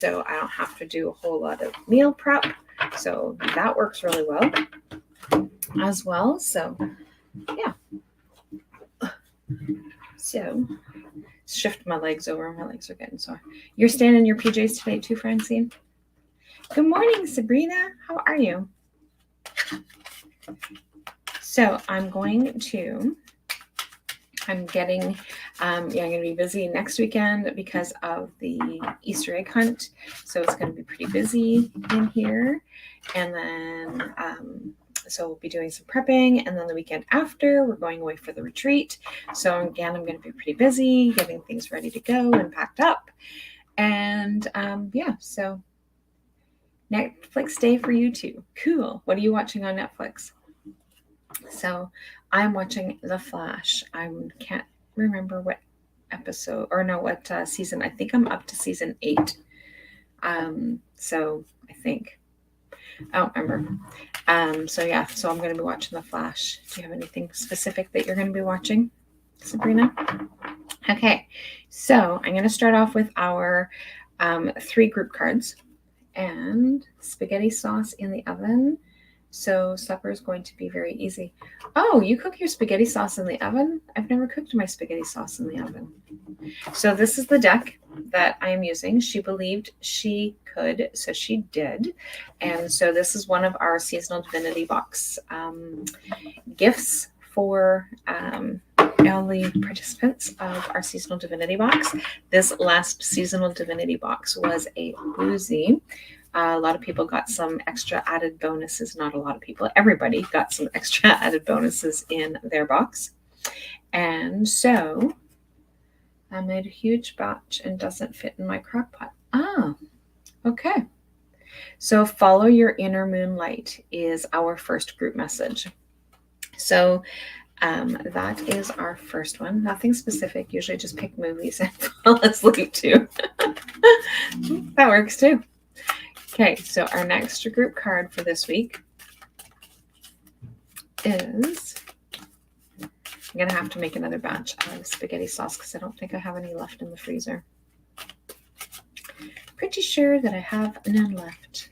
so I don't have to do a whole lot of meal prep. So that works really well as well. So yeah. So shift my legs over. My legs are getting sore. You're staying in your PJs today too, Francine? Good morning, Sabrina. How are you? So I'm getting, I'm going to be busy next weekend because of the Easter egg hunt. So it's going to be pretty busy in here. And then, so we'll be doing some prepping. And then the weekend after, we're going away for the retreat. So again, I'm going to be pretty busy getting things ready to go and packed up. And yeah, so Netflix day for you too. Cool. What are you watching on Netflix? So I'm watching The Flash. I can't remember what episode or no, what season. I think I'm up to season 8. So I think I don't remember. So yeah, so I'm going to be watching The Flash. Do you have anything specific that you're going to be watching, Sabrina? Okay, so I'm going to start off with our 3 group cards and spaghetti sauce in the oven. So supper is going to be very easy. Oh, you cook your spaghetti sauce in the oven? I've never cooked my spaghetti sauce in the oven. So this is the deck that I am using. She believed she could, so she did. And so this is one of our seasonal divinity box gifts for all the participants of our seasonal divinity box. This last seasonal divinity box was a boozy. A lot of people got some extra added bonuses. Not a lot of people. Everybody got some extra added bonuses in their box. And so I made a huge batch and doesn't fit in my crock pot. Ah, okay. So follow your inner moonlight is our first group message. So that is our first one. Nothing specific. Usually just pick movies and fall asleep too. That works too. Okay, so our next group card for this week is, I'm going to have to make another batch of spaghetti sauce because I don't think I have any left in the freezer. Pretty sure that I have none left.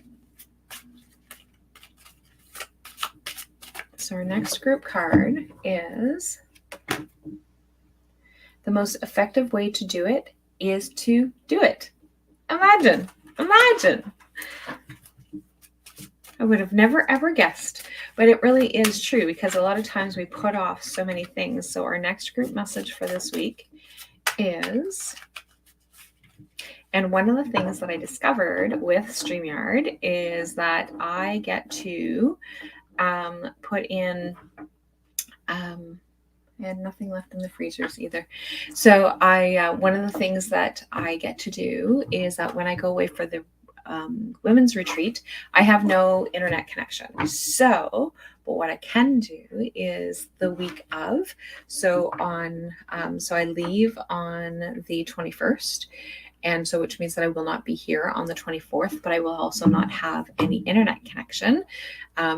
So our next group card is, the most effective way to do it is to do it. Imagine. I would have never ever guessed, but it really is true because a lot of times we put off so many things. So our next group message for this week is, and one of the things that I discovered with StreamYard is that I get to put in, I had nothing left in the freezers either. So one of the things that I get to do is that when I go away for the women's retreat, I have no internet connection. So, but what I can do is the week of. So so I leave on the 21st. And so, which means that I will not be here on the 24th, but I will also not have any internet connection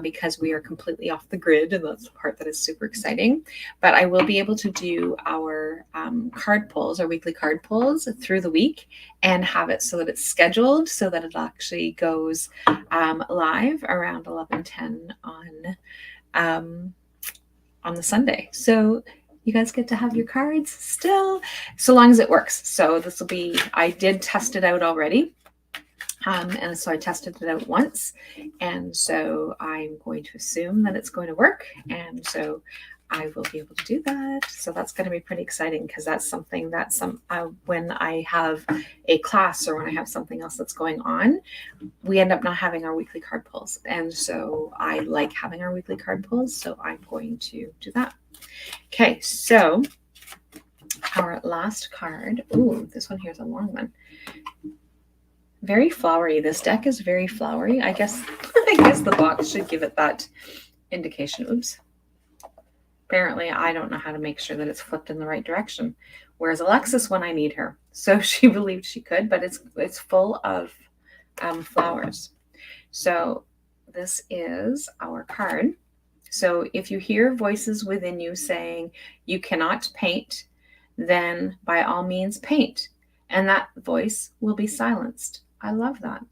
because we are completely off the grid. And that's the part that is super exciting. But I will be able to do our card pulls, our weekly card pulls through the week and have it so that it's scheduled so that it actually goes live around 11:10 on the Sunday. So you guys get to have your cards still, so long as it works. So this will be, I did test it out already. And so I tested it out once. And so I'm going to assume that it's going to work. And so I will be able to do that. So that's going to be pretty exciting because that's something that when I have a class or when I have something else that's going on, we end up not having our weekly card pulls. And so I like having our weekly card pulls. So I'm going to do that. Okay, so our last card. Ooh, this one here is a long one. Very flowery. This deck is very flowery. I guess the box should give it that indication. Oops. Apparently, I don't know how to make sure that it's flipped in the right direction. Whereas Alexis, when I need her, so she believed she could, but it's full of flowers. So this is our card. So if you hear voices within you saying you cannot paint, then by all means paint, and that voice will be silenced. I love that.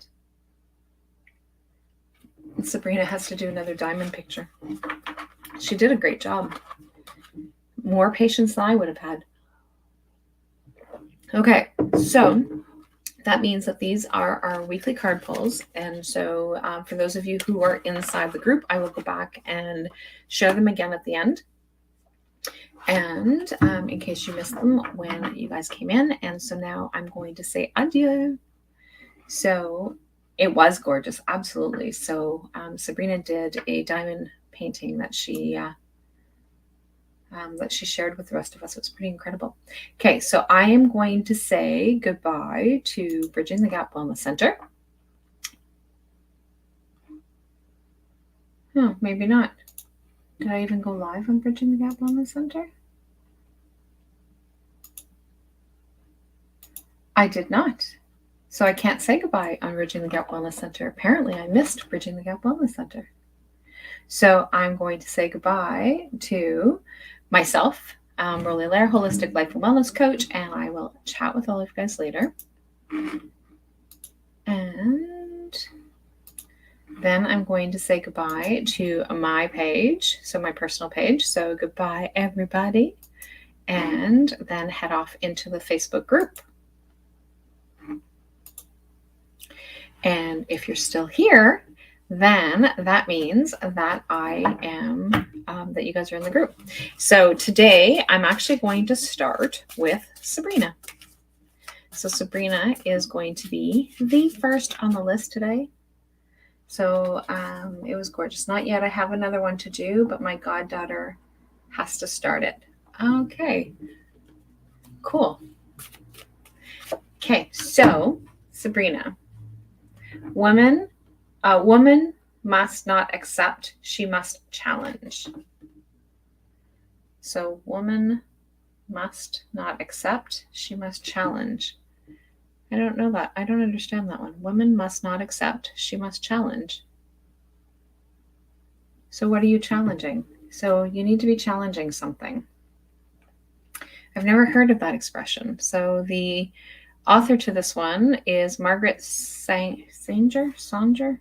And Sabrina has to do another diamond picture. She did a great job. More patience than I would have had. Okay, so that means that these are our weekly card pulls. And so for those of you who are inside the group, I will go back and share them again at the end. And in case you missed them when you guys came in. And so now I'm going to say adieu. So it was gorgeous, absolutely. So Sabrina did a diamond painting that she shared with the rest of us. It was pretty incredible. Okay, so I am going to say goodbye to Bridging the Gap Wellness Center. No, maybe not. Did I even go live on Bridging the Gap Wellness Center? I did not. So I can't say goodbye on Bridging the Gap Wellness Center. Apparently I missed Bridging the Gap Wellness Center. So I'm going to say goodbye to myself, Rollie, Holistic Life and Wellness Coach, and I will chat with all of you guys later. And then I'm going to say goodbye to my page, so my personal page. So goodbye, everybody. And then head off into the Facebook group. And if you're still here, then that means that I am, that you guys are in the group. So today I'm actually going to start with Sabrina. So Sabrina is going to be the first on the list today. So it was gorgeous. Not yet. I have another one to do, but my goddaughter has to start it. Okay. Cool. Okay. So Sabrina, a woman must not accept, she must challenge. So woman must not accept, she must challenge. I don't know that. I don't understand that one. Woman must not accept, she must challenge. So what are you challenging? So you need to be challenging something. I've never heard of that expression. So the author to this one is Margaret Sanger. So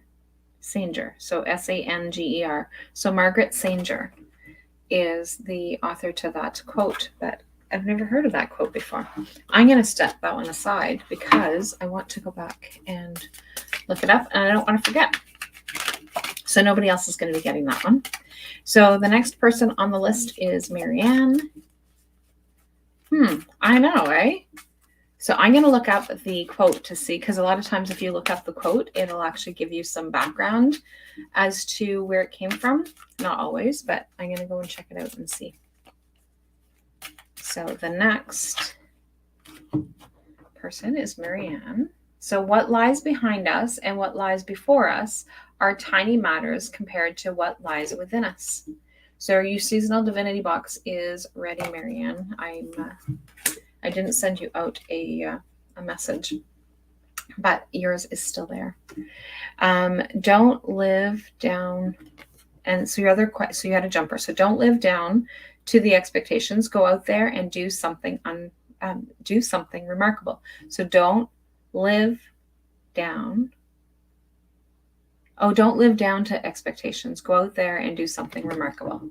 Sanger. So Margaret Sanger is the author to that quote, but I've never heard of that quote before. I'm going to step that one aside because I want to go back and look it up, and I don't want to forget. So nobody else is going to be getting that one. So the next person on the list is Marianne. I know, eh? So I'm going to look up the quote to see, because a lot of times if you look up the quote, it'll actually give you some background as to where it came from. Not always, but I'm going to go and check it out and see. So the next person is Marianne. So what lies behind us and what lies before us are tiny matters compared to what lies within us. So your seasonal divinity box is ready, Marianne. I didn't send you out a message, but yours is still there. Don't live down, and so so you had a jumper. So don't live down to the expectations. Go out there and do something remarkable. So don't live down. Oh, don't live down to expectations. Go out there and do something remarkable.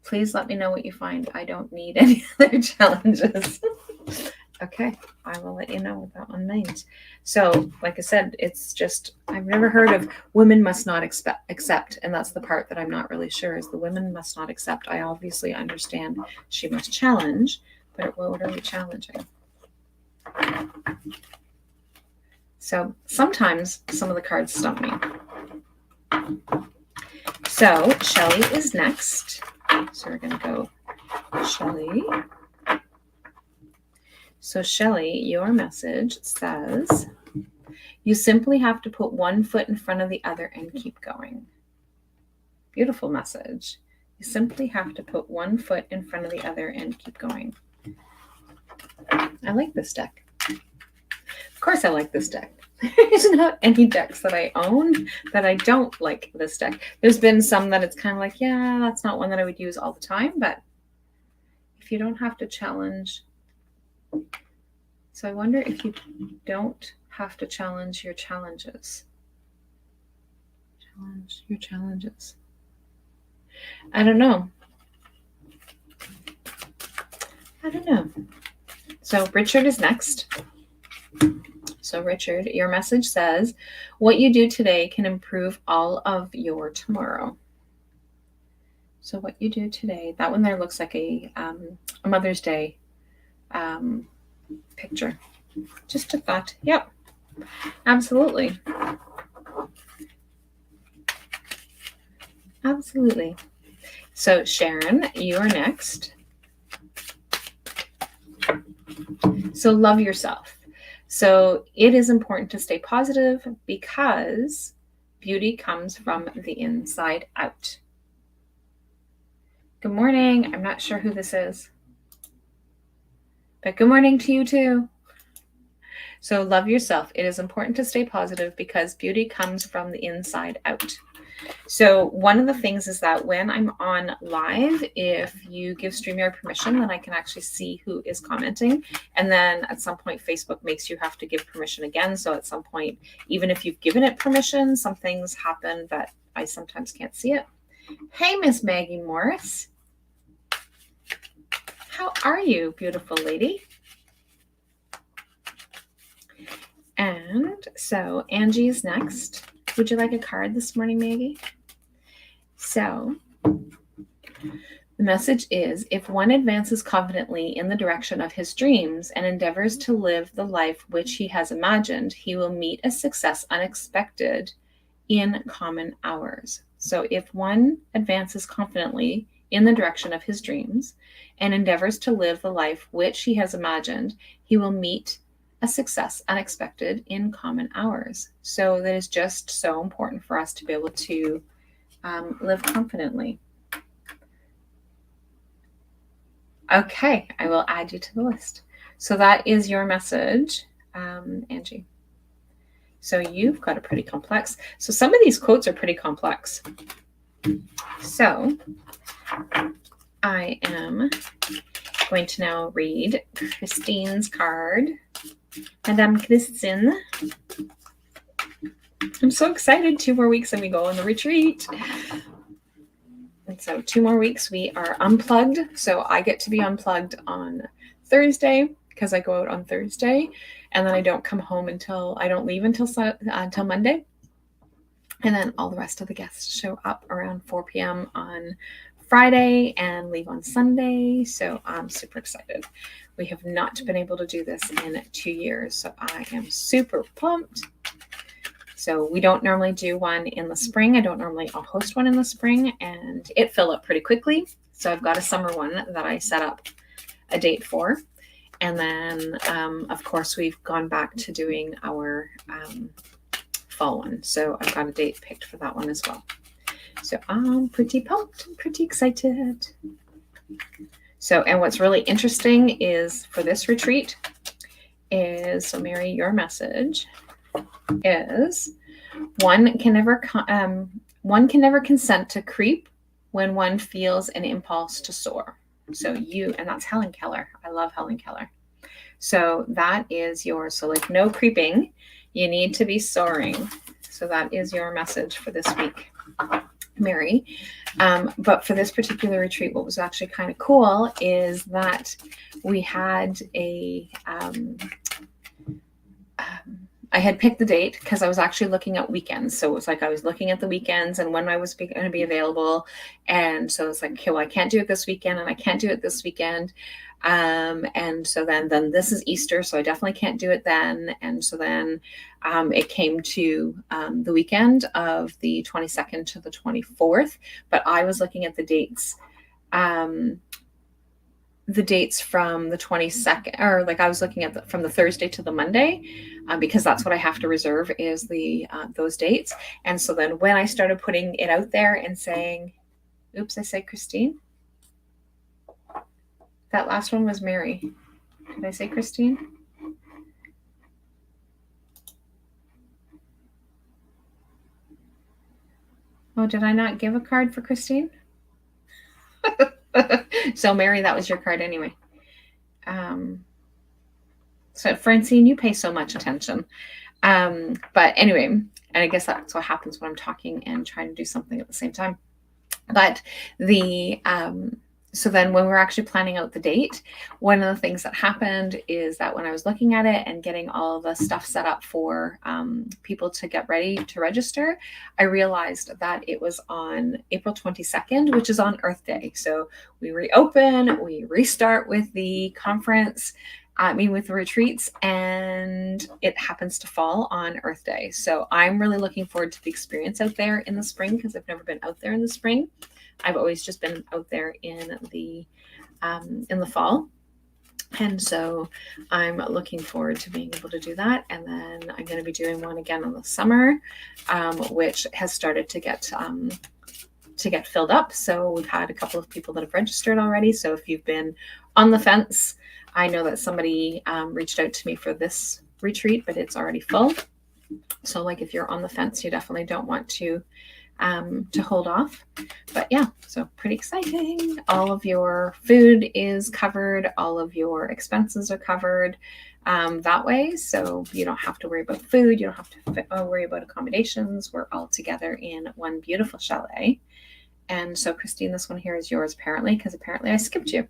Please let me know what you find. I don't need any other challenges. Okay, I will let you know what that one means. So, like I said, it's just, I've never heard of women must not accept, and that's the part that I'm not really sure is the women must not accept. I obviously understand she must challenge, but what are we challenging? So sometimes some of the cards stump me. So Shelley is next. So we're going to go Shelley. So Shelley, your message says, you simply have to put one foot in front of the other and keep going. Beautiful message. You simply have to put one foot in front of the other and keep going. I like this deck. Of course I like this deck. There's not any decks that I own that I don't like this deck. There's been some that it's kind of like, yeah, that's not one that I would use all the time, but if you don't have to challenge. So I wonder if you don't have to challenge your challenges? Challenge your challenges. I don't know. So Richard is next. So Richard, your message says, what you do today can improve all of your tomorrow. So what you do today, that one there looks like a Mother's Day picture. Just a thought. Yep, absolutely. Absolutely. So Sharon, you are next. So love yourself. So it is important to stay positive because beauty comes from the inside out. Good morning. I'm not sure who this is, but good morning to you too. So love yourself. It is important to stay positive because beauty comes from the inside out. So one of the things is that when I'm on live, if you give StreamYard permission, then I can actually see who is commenting. And then at some point, Facebook makes you have to give permission again. So at some point, even if you've given it permission, some things happen that I sometimes can't see it. Hey, Miss Maggie Morris. How are you, beautiful lady? And so Angie is next. Would you like a card this morning, Maggie? So the message is, if one advances confidently in the direction of his dreams and endeavors to live the life which he has imagined, he will meet a success unexpected in common hours. So if one advances confidently in the direction of his dreams and endeavors to live the life which he has imagined, he will meet a success unexpected in common hours. So that is just so important for us to be able to live confidently. Okay, I will add you to the list. So that is your message, Angie. So you've got a pretty complex. So some of these quotes are pretty complex. So I am going to now read Christine's card. Madame Christine. I'm so excited. 2 more weeks and we go on the retreat. And so 2 more weeks we are unplugged. So I get to be unplugged on Thursday because I go out on Thursday. And then I don't come home I don't leave until Monday. And then all the rest of the guests show up around 4 p.m. on Friday and leave on Sunday. So I'm super excited. We have not been able to do this in 2 years. So I am super pumped. So we don't normally do one in the spring. I'll host one in the spring and it filled up pretty quickly. So I've got a summer one that I set up a date for. And then, of course, we've gone back to doing our fall one. So I've got a date picked for that one as well. So I'm pretty pumped, I'm pretty excited. So, and what's really interesting is for this retreat is, so Mary, your message is one can never consent to creep when one feels an impulse to soar. So and that's Helen Keller. I love Helen Keller. So that is yours. So like no creeping, you need to be soaring. So that is your message for this week, Mary. But for this particular retreat, what was actually kind of cool is that we had I had picked the date because I was actually looking at weekends. So it was like I was looking at the weekends and when I was going to be available. And so it's like, okay, well, I can't do it this weekend and I can't do it this weekend. And so then this is Easter, so I definitely can't do it then. And so then it came to the weekend of the 22nd to the 24th. But I was looking at the dates from the 22nd, or like I was looking at from the Thursday to the Monday, because that's what I have to reserve is those dates. And so then when I started putting it out there and saying, oops, I said Christine. That last one was Mary. Did I say Christine? Oh, did I not give a card for Christine? So Mary, that was your card anyway. So So Francine, you pay so much attention. But anyway, and I guess that's what happens when I'm talking and trying to do something at the same time. But so then when we're actually planning out the date, one of the things that happened is that when I was looking at it and getting all the stuff set up for people to get ready to register, I realized that it was on April 22nd, which is on Earth Day. So we reopen, we restart with the conference, with the retreats, and it happens to fall on Earth Day. So I'm really looking forward to the experience out there in the spring, because I've never been out there in the spring. I've always just been out there in the fall. And so I'm looking forward to being able to do that. And then I'm going to be doing one again in the summer, which has started to get filled up. So we've had a couple of people that have registered already. So if you've been on the fence, I know that somebody reached out to me for this retreat, but it's already full. So like if you're on the fence, you definitely don't want to hold off. But yeah, so pretty exciting. All of your food is covered. All of your expenses are covered that way. So you don't have to worry about food. You don't have to worry about accommodations. We're all together in one beautiful chalet. And so Christine, this one here is yours apparently, because apparently I skipped you.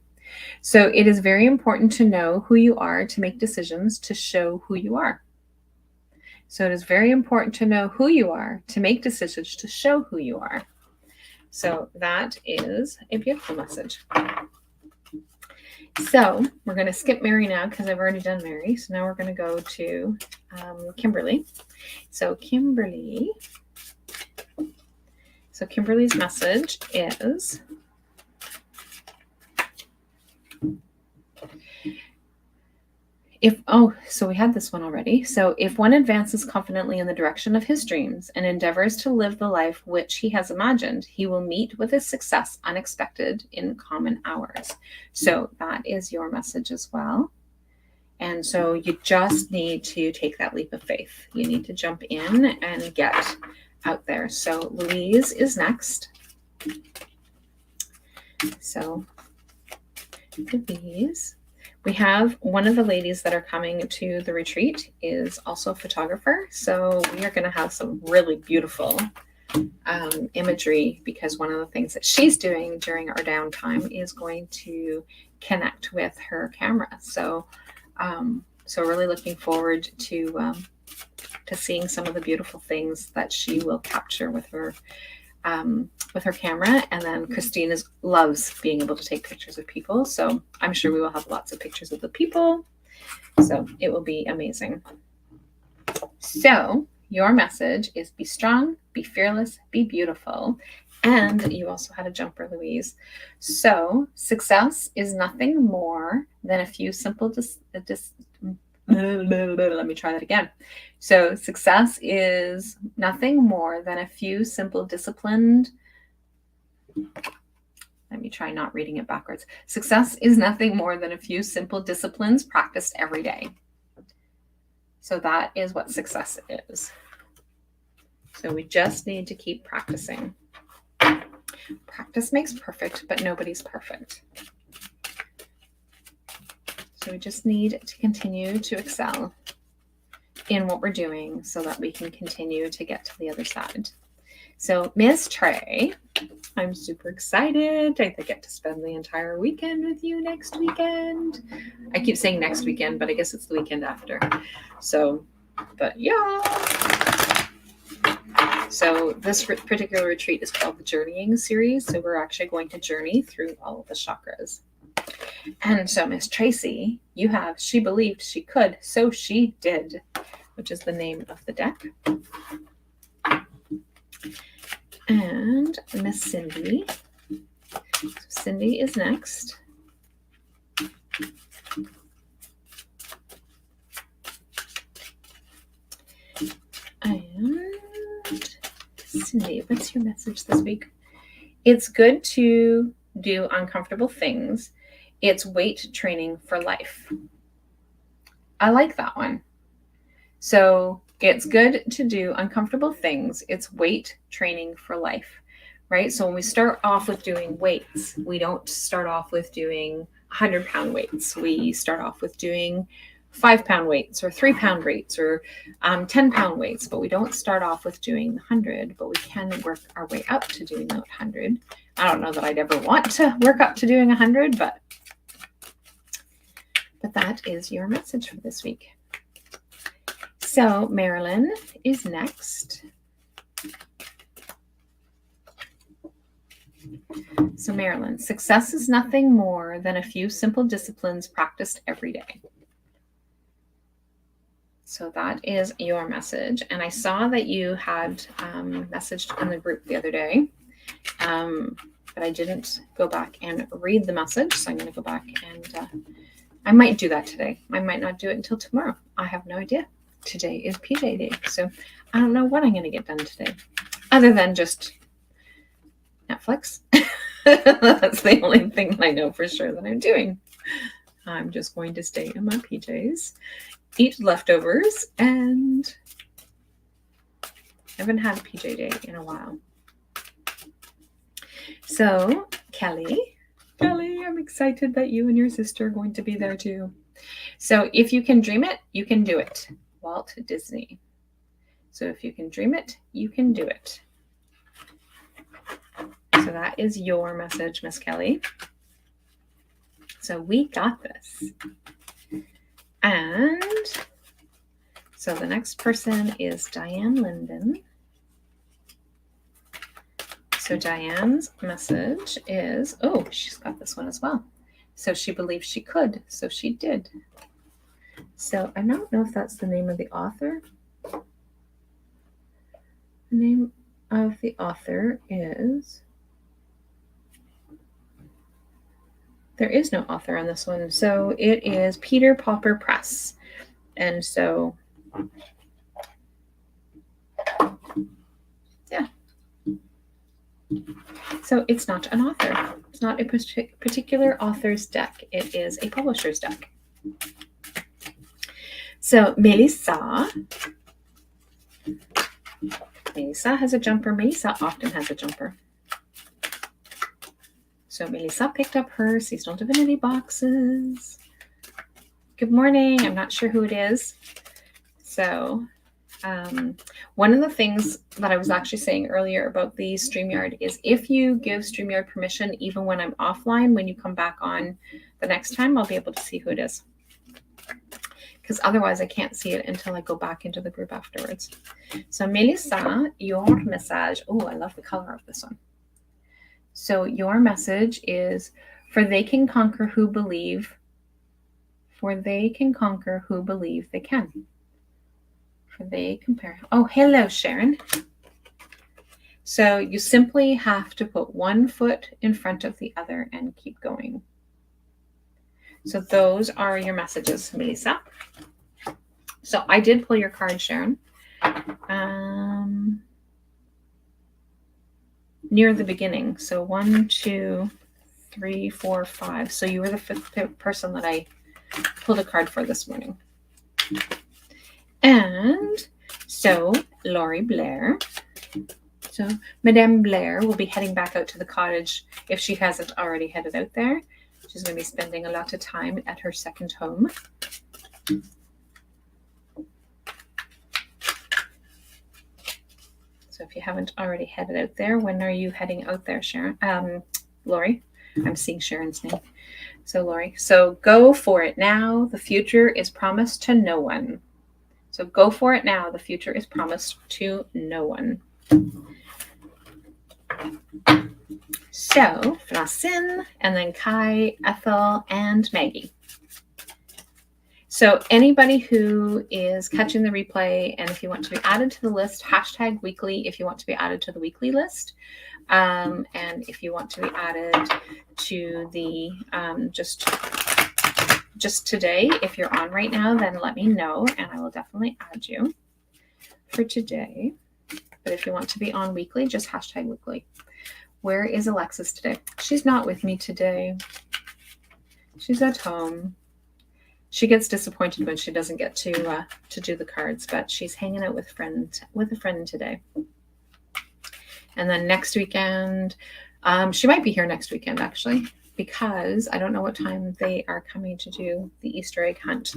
So it is very important to know who you are to make decisions to show who you are. So it is very important to know who you are to make decisions to show who you are. So that is a beautiful message. So we're going to skip Mary now because I've already done Mary. So now we're going to go to Kimberly. So Kimberly's message is, so we had this one already. So if one advances confidently in the direction of his dreams and endeavors to live the life which he has imagined, he will meet with his success unexpected in common hours. So that is your message as well. And so you just need to take that leap of faith. You need to jump in and get out there. So Louise is next. So Louise. We have one of the ladies that are coming to the retreat is also a photographer. So we are going to have some really beautiful imagery, because one of the things that she's doing during our downtime is going to connect with her camera. So really looking forward to seeing some of the beautiful things that she will capture with her camera. And then Christine loves being able to take pictures of people. So I'm sure we will have lots of pictures of the people. So it will be amazing. So your message is be strong, be fearless, be beautiful. And you also had a jumper, Louise. So success is nothing more than a few simple let me try that again. So success is nothing more than a few simple disciplined. Let me try not reading it backwards. Success is nothing more than a few simple disciplines practiced every day. So that is what success is. So we just need to keep practicing. Practice makes perfect, but nobody's perfect. So we just need to continue to excel in what we're doing so that we can continue to get to the other side. So Miss Trey, I'm super excited. I get to spend the entire weekend with you next weekend. I keep saying next weekend, but I guess it's the weekend after. So, but yeah. So this particular retreat is called the Journeying Series. So we're actually going to journey through all of the chakras. And so Miss Tracy, you have she believed she could, so she did, which is the name of the deck. And Miss Cindy. So Cindy is next. And Cindy, what's your message this week? It's good to do uncomfortable things. It's weight training for life. I like that one. So it's good to do uncomfortable things. It's weight training for life, right? So when we start off with doing weights, we don't start off with doing 100-pound weights. We start off with doing 5-pound weights or 3-pound weights or 10-pound weights, but we don't start off with doing the 100, but we can work our way up to doing the 100. I don't know that I'd ever want to work up to doing 100, but that is your message for this week. So Marilyn is next. So Marilyn, success is nothing more than a few simple disciplines practiced every day. So that is your message. And I saw that you had messaged in the group the other day, but I didn't go back and read the message. So I'm going to go back and I might do that today. I might not do it until tomorrow. I have no idea. Today is PJ day. So I don't know what I'm going to get done today other than just Netflix. That's the only thing I know for sure that I'm doing. I'm just going to stay in my PJs, eat leftovers, and I haven't had a PJ day in a while. So Kelly, I'm excited that you and your sister are going to be there too. So if you can dream it, you can do it. Walt Disney. So if you can dream it, you can do it. So that is your message, Miss Kelly. So we got this. And so the next person is Diane Linden. So Diane's message is, oh, she's got this one as well. So she believed she could, so she did. So I don't know if that's the name of the author. The name of the author is, there is no author on this one. So it is Peter Pauper Press. And so, yeah. So it's not an author. It's not a particular author's deck. It is a publisher's deck. So Melissa has a jumper. Melissa often has a jumper. So Melissa picked up her seasonal divinity boxes. Good morning. I'm not sure who it is. So one of the things that I was actually saying earlier about the StreamYard is if you give StreamYard permission, even when I'm offline, when you come back on the next time, I'll be able to see who it is. Because otherwise I can't see it until I go back into the group afterwards. So Melissa, your message. Oh, I love the color of this one. So your message is, for they can conquer who believe. For they can conquer who believe they can. For they compare. Oh, hello, Sharon. So you simply have to put one foot in front of the other and keep going. So those are your messages, Melissa. So I did pull your card, Sharon. Near the beginning. So 1, 2, 3, 4, 5. So you were the 5th person that I pulled a card for this morning. And so Laurie Blair. So Madame Blair will be heading back out to the cottage if she hasn't already headed out there. She's going to be spending a lot of time at her second home. So if you haven't already headed out there, when are you heading out there, Sharon? Laurie? I'm seeing Sharon's name. So Laurie, so go for it now. The future is promised to no one. So go for it now. The future is promised to no one. So Francine, and then Kai, Ethel, and Maggie. So anybody who is catching the replay, and if you want to be added to the list, hashtag weekly if you want to be added to the weekly list. And if you want to be added to the just today, if you're on right now, then let me know and I will definitely add you for today. But if you want to be on weekly, just hashtag weekly. Where is Alexis today? She's not with me today. She's at home. She gets disappointed when she doesn't get to do the cards, but she's hanging out with a friend today. And then next weekend, she might be here next weekend actually, because I don't know what time they are coming to do the Easter egg hunt.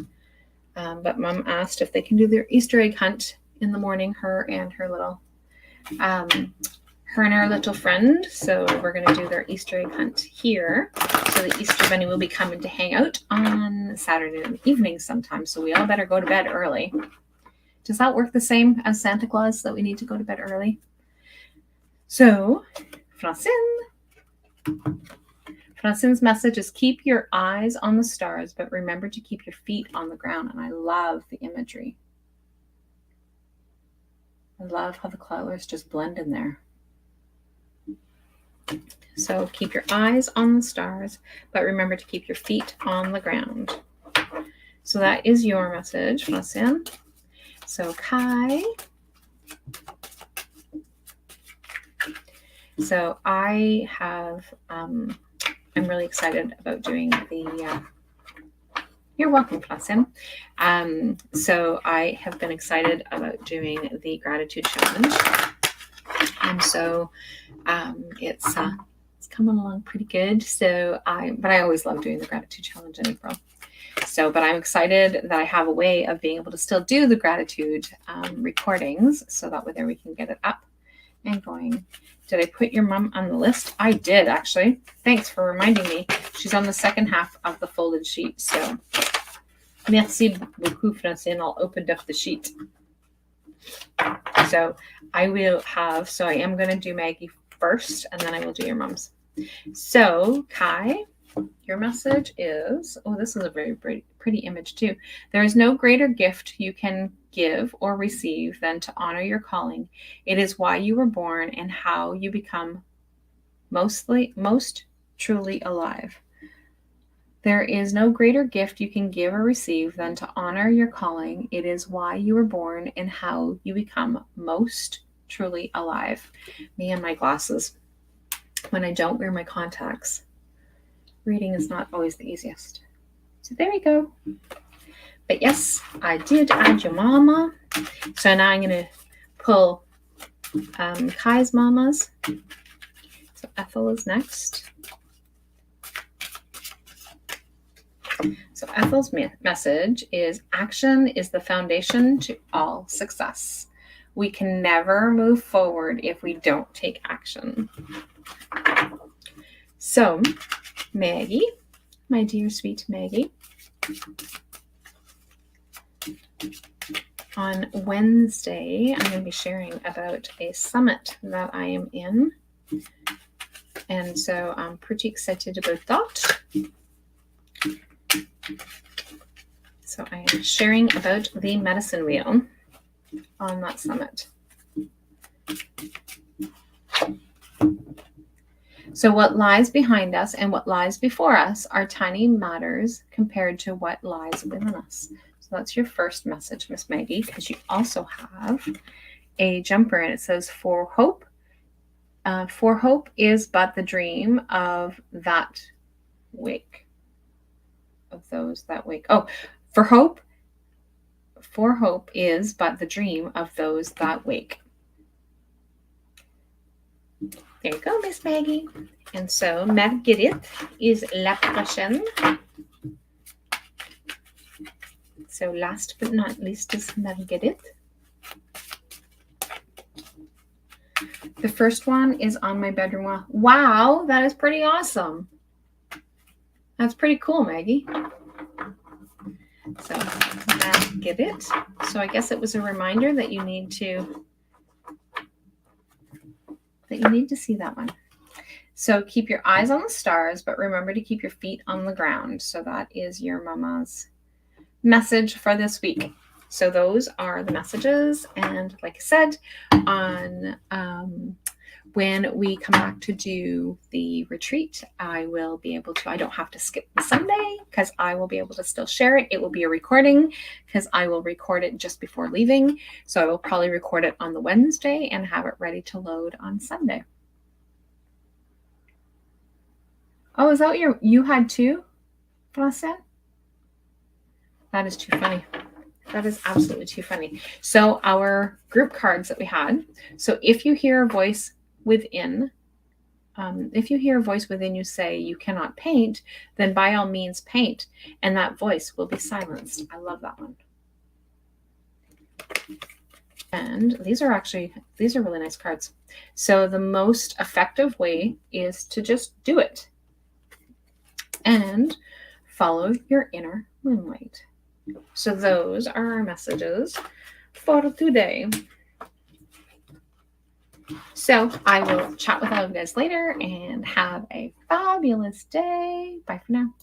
But Mom asked if they can do their Easter egg hunt in the morning, her and her little friend. So we're going to do their Easter egg hunt here. So the Easter Bunny will be coming to hang out on Saturday evening sometime. So we all better go to bed early. Does that work the same as Santa Claus, that we need to go to bed early? So, Francine's message is keep your eyes on the stars, but remember to keep your feet on the ground. And I love the imagery. I love how the colors just blend in there. So keep your eyes on the stars, but remember to keep your feet on the ground. So that is your message, Francine. So Kai. So I have, I'm really excited about doing the, you're welcome, Francine. So I have been excited about doing the gratitude challenge. And so it's coming along pretty good. So but I always love doing the gratitude challenge in April. So, but I'm excited that I have a way of being able to still do the gratitude recordings, so that way there we can get it up and going. Did I put your mom on the list? I did, actually. Thanks for reminding me. She's on the second half of the folded sheet. So, merci beaucoup, Francine. I'll open up the sheet. So I will have, so I am going to do Maggie first, and then I will do your mom's. So Kai, your message is, oh, this is a very pretty image too. There is no greater gift you can give or receive than to honor your calling. It is why you were born and how you become most truly alive. There is no greater gift you can give or receive than to honor your calling. It is why you were born and how you become most truly alive. Me and my glasses. When I don't wear my contacts, reading is not always the easiest. So there we go. But yes, I did add your mama. So now I'm going to pull Kai's mamas. So Ethel is next. So Ethel's message is action is the foundation to all success. We can never move forward if we don't take action. So Maggie, my dear sweet Maggie, on Wednesday, I'm going to be sharing about a summit that I am in. And so I'm pretty excited about that. So I am sharing about the medicine wheel on that summit. So what lies behind us and what lies before us are tiny matters compared to what lies within us. So that's your first message, Miss Maggie, because you also have a jumper and it says, for hope is but the dream of that wake. Of those that wake. Oh, for hope is but the dream of those that wake. There you go, Miss Maggie. And so Marguerite is la prochaine. So last but not least is Marguerite. The first one is on my bedroom wall. Wow, that is pretty awesome. That's pretty cool, Maggie. So get it. So I guess it was a reminder that you need to see that one. So keep your eyes on the stars, but remember to keep your feet on the ground. So that is your mama's message for this week. So those are the messages. And like I said, on when we come back to do the retreat, I will be able to, I don't have to skip the Sunday because I will be able to still share it. It will be a recording because I will record it just before leaving. So I will probably record it on the Wednesday and have it ready to load on Sunday. Oh, is that what you had too, Francine? That is too funny. That is absolutely too funny. So our group cards that we had. So if you hear a voice within, you say you cannot paint, then by all means paint, and that voice will be silenced. I love that one. And these are really nice cards. So the most effective way is to just do it and follow your inner moonlight. So those are our messages for today. So I will chat with all of you guys later and have a fabulous day. Bye for now.